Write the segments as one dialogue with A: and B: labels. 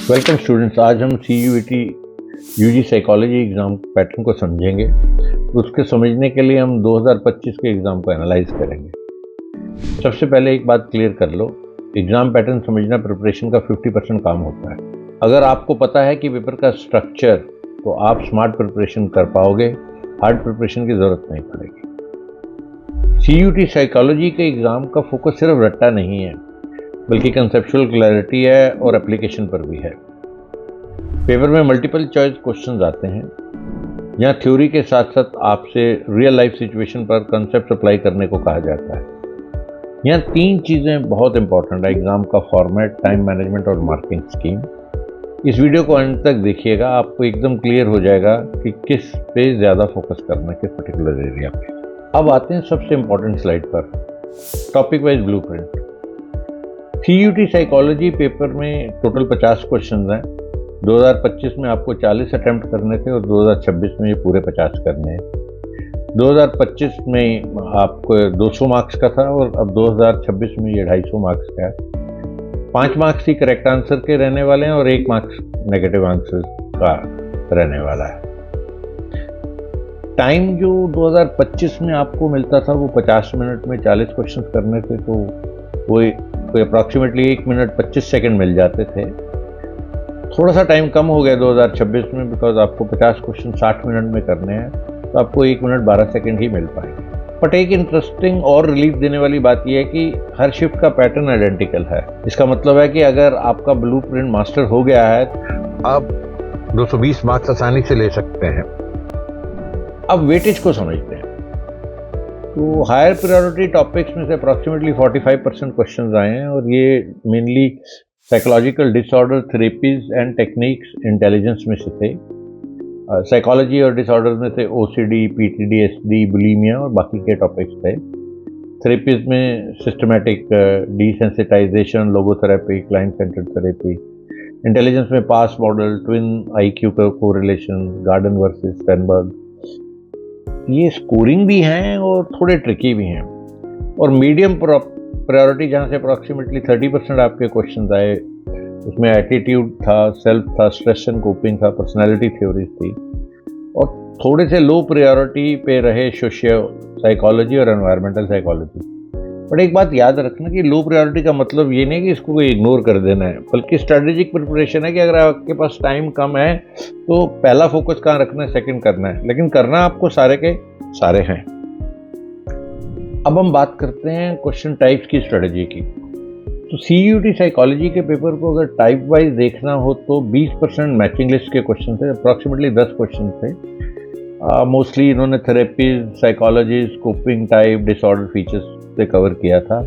A: Welcome students. आज हम CUET UG psychology exam pattern को समझेंगे। उसके समझने के लिए हम 2025 के एग्ज़ाम को एनालाइज करेंगे। सबसे पहले एक बात क्लियर कर लो, एग्ज़ाम पैटर्न समझना प्रिपरेशन का 50% काम होता है। अगर आपको पता है कि पेपर का स्ट्रक्चर, तो आप स्मार्ट प्रिपरेशन कर पाओगे, हार्ड प्रिपरेशन की ज़रूरत नहीं पड़ेगी। CUET साइकोलॉजी के एग्ज़ाम का फोकस सिर्फ रट्टा नहीं है, बल्कि कंसेप्चुअल क्लैरिटी है और एप्लीकेशन पर भी है। पेपर में मल्टीपल चॉइस क्वेश्चंस आते हैं, यहाँ थ्योरी के साथ साथ आपसे रियल लाइफ सिचुएशन पर कंसेप्ट अप्लाई करने को कहा जाता है। यहाँ 3 चीज़ें बहुत इंपॉर्टेंट है: एग्ज़ाम का फॉर्मेट, टाइम मैनेजमेंट और मार्किंग स्कीम। इस वीडियो को अंत तक देखिएगा, आपको एकदम क्लियर हो जाएगा कि किस पे ज़्यादा फोकस करना है, किस पर्टिकुलर एरिया पे। अब आते हैं सबसे इम्पॉर्टेंट स्लाइड पर, topic wise blueprint. CUET psychology paper में टोटल 50 क्वेश्चन हैं। 2025 में आपको 40 अटैम्प्ट करने थे और 2026 में ये पूरे 50 करने हैं। 2025 में आपको 200 मार्क्स का था और अब 2026 में ये 250 मार्क्स का है। 5 मार्क्स ही करेक्ट आंसर के रहने वाले हैं और 1 मार्क्स नेगेटिव आंसर का रहने वाला है। टाइम जो 2025 में आपको मिलता था वो 50 मिनट में 40 क्वेश्चन करने थे, तो वो अप्रॉक्सीमेटली 1 मिनट 25 सेकंड मिल जाते थे। थोड़ा सा टाइम कम हो गया 2026 में, बिकॉज आपको 50 क्वेश्चन 60 मिनट में करने हैं, तो आपको 1 मिनट 12 सेकंड ही मिल पाएंगे। बट एक इंटरेस्टिंग और रिलीफ देने वाली बात यह है कि हर शिफ्ट का पैटर्न आइडेंटिकल है। इसका मतलब है कि अगर आपका ब्लूप्रिंट मास्टर हो गया है, आप 220 मार्क्स आसानी से ले सकते हैं। अब वेटेज को समझते हैं। तो हायर प्रायोरिटी टॉपिक्स में से अप्रॉक्सीमेटली 45% क्वेश्चन आए हैं और ये mainly psychological disorder, therapies and techniques, intelligence में से थे। साइकोलॉजी और डिसऑर्डर में से OCD, PTSD, बुलिमिया और बाकी के टॉपिक्स थे। थेरेपीज में systematic desensitisation, logotherapy, client centred therapy. Intelligence में पास मॉडल, ट्विन IQ का कोरिलेशन, गार्डन वर्सेस स्टेनबर्ग। ये स्कोरिंग भी हैं और थोड़े ट्रिकी भी हैं। और मीडियम प्रायोरिटी, जहाँ से अप्रॉक्सीमेटली 30% आपके क्वेश्चन आए, उसमें एटीट्यूड था, सेल्फ था, स्ट्रेस एंड कोपिंग था, पर्सनालिटी थ्योरीज थी। और थोड़े से लो प्रायोरिटी पे रहे सोशियो साइकोलॉजी और एनवायरमेंटल साइकोलॉजी। बट एक बात याद रखना कि लो प्रायोरिटी का मतलब ये नहीं कि इसको कोई इग्नोर कर देना है, बल्कि स्ट्रेटेजिक प्रिपरेशन है कि अगर आपके पास टाइम कम है तो पहला फोकस कहाँ रखना है, सेकंड करना है, लेकिन करना आपको सारे के सारे हैं। अब हम बात करते हैं क्वेश्चन टाइप्स की, स्ट्रेटजी की। तो CUET साइकोलॉजी के पेपर को अगर टाइप वाइज देखना हो तो 20% मैचिंग लिस्ट के क्वेश्चन थे, अप्रॉक्सीमेटली 10 क्वेश्चन थे। मोस्टली इन्होंने therapies, psychology, coping type, disorder features से कवर किया था।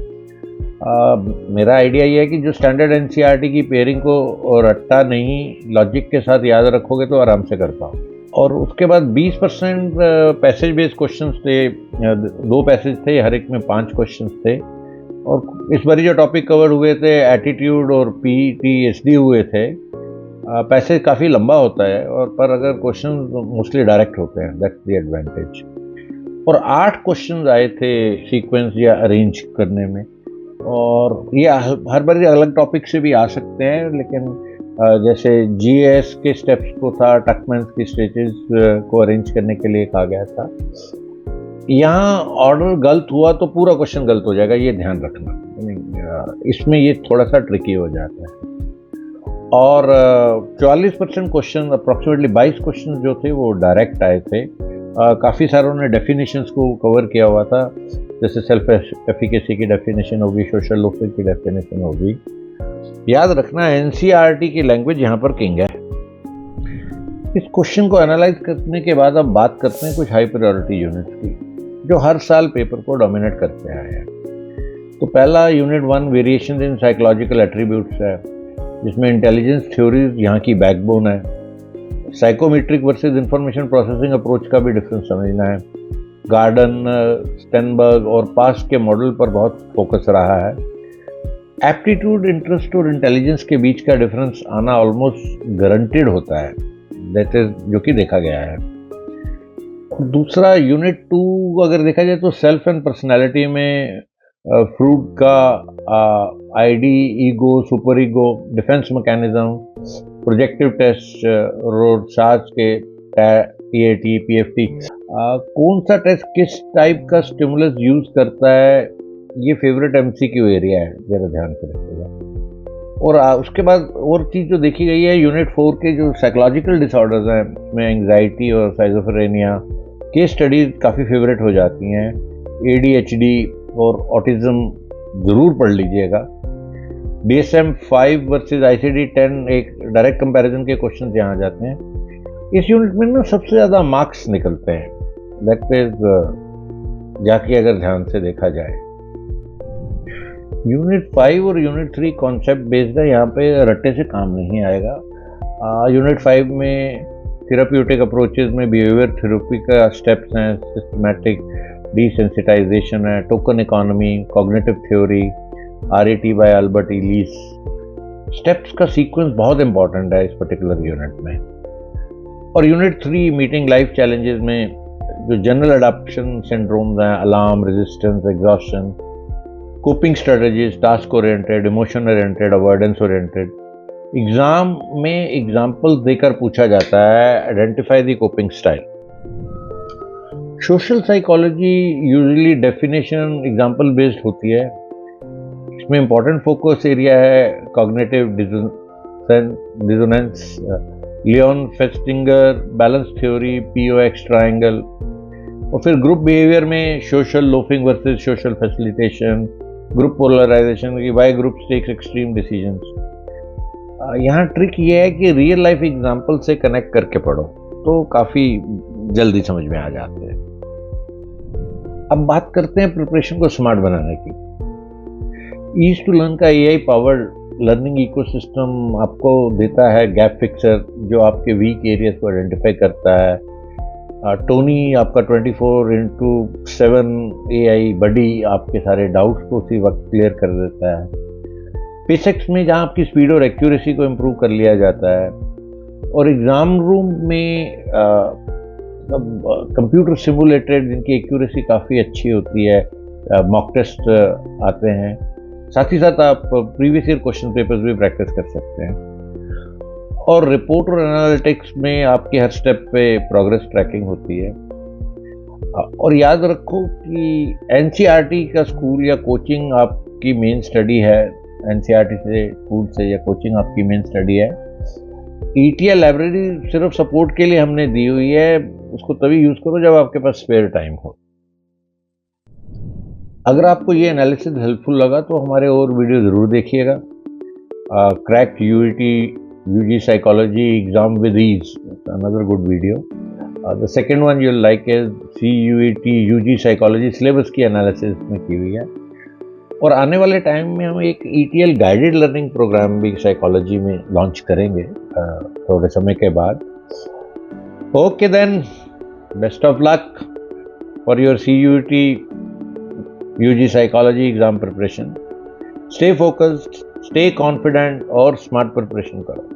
A: मेरा आइडिया ये है कि जो स्टैंडर्ड NCERT की पेयरिंग को रट्टा नहीं, लॉजिक के साथ याद रखोगे तो आराम से कर पाओ। और उसके बाद 20% पैसेज बेस्ड क्वेश्चंस थे। 2 पैसेज थे, हर एक में 5 क्वेश्चंस थे। और इस बार जो टॉपिक कवर हुए थे, एटीट्यूड और PTSD हुए थे। पैसेज काफ़ी लंबा होता है और पर अगर क्वेश्चन मोस्टली डायरेक्ट होते हैं, दैट्स द एडवांटेज। और 8 क्वेश्चन आए थे सीक्वेंस या अरेंज करने में। और ये हर बार अलग टॉपिक से भी आ सकते हैं, लेकिन जैसे GS के स्टेप्स को था, टकमैन्स की स्टेजेस को अरेंज करने के लिए कहा गया था। यहाँ ऑर्डर गलत हुआ तो पूरा क्वेश्चन गलत हो जाएगा, ये ध्यान रखना। इसमें ये थोड़ा सा ट्रिकी हो जाता है। और 44% क्वेश्चन, अप्रॉक्सीमेटली 22 क्वेश्चन जो थे वो डायरेक्ट आए थे। काफ़ी सारों ने डेफिनेशंस को कवर किया हुआ था, जैसे सेल्फ एफिकेसी की डेफिनेशन होगी, सोशल लोफर की डेफिनेशन होगी। याद रखना NCERT की लैंग्वेज यहाँ पर किंग है। इस क्वेश्चन को एनालाइज करने के बाद अब बात करते हैं कुछ हाई प्रायोरिटी यूनिट्स की, जो हर साल पेपर को डोमिनेट करते आए हैं। तो पहला unit 1 variations in psychological attributes है, जिसमें इंटेलिजेंस थ्योरीज यहाँ की बैकबोन है। Psychometric versus information processing approach का भी डिफरेंस समझना है। गार्डन, स्टेनबर्ग और पास्ट के मॉडल पर बहुत फोकस रहा है। एप्टीट्यूड, इंटरेस्ट और इंटेलिजेंस के बीच का डिफरेंस आना ऑलमोस्ट गारंटेड होता है, दैट इज जो कि देखा गया है। दूसरा यूनिट 2 अगर देखा जाए तो सेल्फ एंड पर्सनालिटी में फ्रूट का id, ego, super ego, defence mechanism, projective test, Rorschach के टीएटी, पीएफटी, कौन सा टेस्ट किस टाइप का स्टिमुलस यूज करता है, ये फेवरेट एमसीक्यू एरिया है, जरा ध्यान से रखिएगा। और उसके बाद और चीज़ जो देखी गई है, यूनिट 4 के जो साइकोलॉजिकल डिसऑर्डर्स हैं, उसमें एंग्जाइटी और साइजोफ्रेनिया के स्टडीज काफ़ी फेवरेट हो जाती हैं। एडीएचडी और ऑटिज्म ज़रूर पढ़ लीजिएगा। DSM 5 वर्सेस ICD 10 एक डायरेक्ट कंपैरिजन के क्वेश्चन यहाँ आ जाते हैं। इस यूनिट में ना सबसे ज़्यादा मार्क्स निकलते हैं, दैट पेज जाके अगर ध्यान से देखा जाए। यूनिट 5 और यूनिट 3 कॉन्सेप्ट बेस्ड है, यहाँ पे रट्टे से काम नहीं आएगा। यूनिट 5 में थेराप्यूटिक अप्रोचेज में बिहेवियर थेरेपी का स्टेप्स हैं, सिस्टमैटिक डिसेंसिटाइजेशन है, token economy, cognitive theory, RAT bye Albert Ellis. Steps का सीक्वेंस बहुत इंपॉर्टेंट है इस पर्टिकुलर यूनिट में। और यूनिट 3 मीटिंग लाइफ चैलेंजेस में जो जनरल अडॉप्शन सिंड्रोम्स हैं, alarm, resistance, exhaustion, coping strategies, task oriented, emotion oriented, avoidance oriented. Exam में एग्जाम्पल देकर पूछा जाता है, identify the coping style. Social psychology usually definition example based होती है। इसमें इंपॉर्टेंट फोकस एरिया है cognitive dissonance, Leon Festinger balance theory, POX triangle. और फिर ग्रुप बिहेवियर में social loafing versus social facilitation, group polarisation की, why group takes extreme decisions. यहाँ trick ये है कि रियल लाइफ एग्जांपल से कनेक्ट करके पढ़ो तो काफ़ी जल्दी समझ में आ जाते हैं। अब बात करते हैं प्रिपरेशन को स्मार्ट बनाने की। ईज टू लर्न का AI पावर्ड लर्निंग इकोसिस्टम आपको देता है गैप फिक्सर, जो आपके वीक एरियाज को आइडेंटिफाई करता है। टोनी आपका 24/7 AI बडी आपके सारे डाउट्स को उसी वक्त क्लियर कर देता है। पेसेक्स में जहाँ आपकी स्पीड और एक्यूरेसी को इम्प्रूव कर लिया जाता है। और एग्ज़ाम रूम में कंप्यूटर सिमुलेटेड जिनकी एक्यूरेसी काफ़ी अच्छी होती है, मॉक टेस्ट आते हैं। साथ ही साथ आप प्रीवियस ईयर क्वेश्चन पेपर्स भी प्रैक्टिस कर सकते हैं। और रिपोर्ट और एनालिटिक्स में आपके हर स्टेप पे प्रोग्रेस ट्रैकिंग होती है। और याद रखो कि NCERT का स्कूल या कोचिंग आपकी मेन स्टडी है। NCERT से स्कूल से या कोचिंग आपकी मेन स्टडी है। ETL लाइब्रेरी सिर्फ सपोर्ट के लिए हमने दी हुई है, उसको तभी यूज़ करो जब आपके पास स्पेयर टाइम हो। अगर आपको ये एनालिसिस हेल्पफुल लगा तो हमारे और वीडियो ज़रूर देखिएगा। Crack UG psychology exam with ease, another good video. The second one you'll like is CUET UG psychology syllabus की एनालिसिस में की हुई है। और आने वाले टाइम में हम एक ETL गाइडेड लर्निंग प्रोग्राम भी साइकोलॉजी में लॉन्च करेंगे थोड़े समय के बाद। Okay then, best of luck for your CUET UG psychology exam preparation. Stay focused, stay confident और स्मार्ट प्रिपरेशन करो।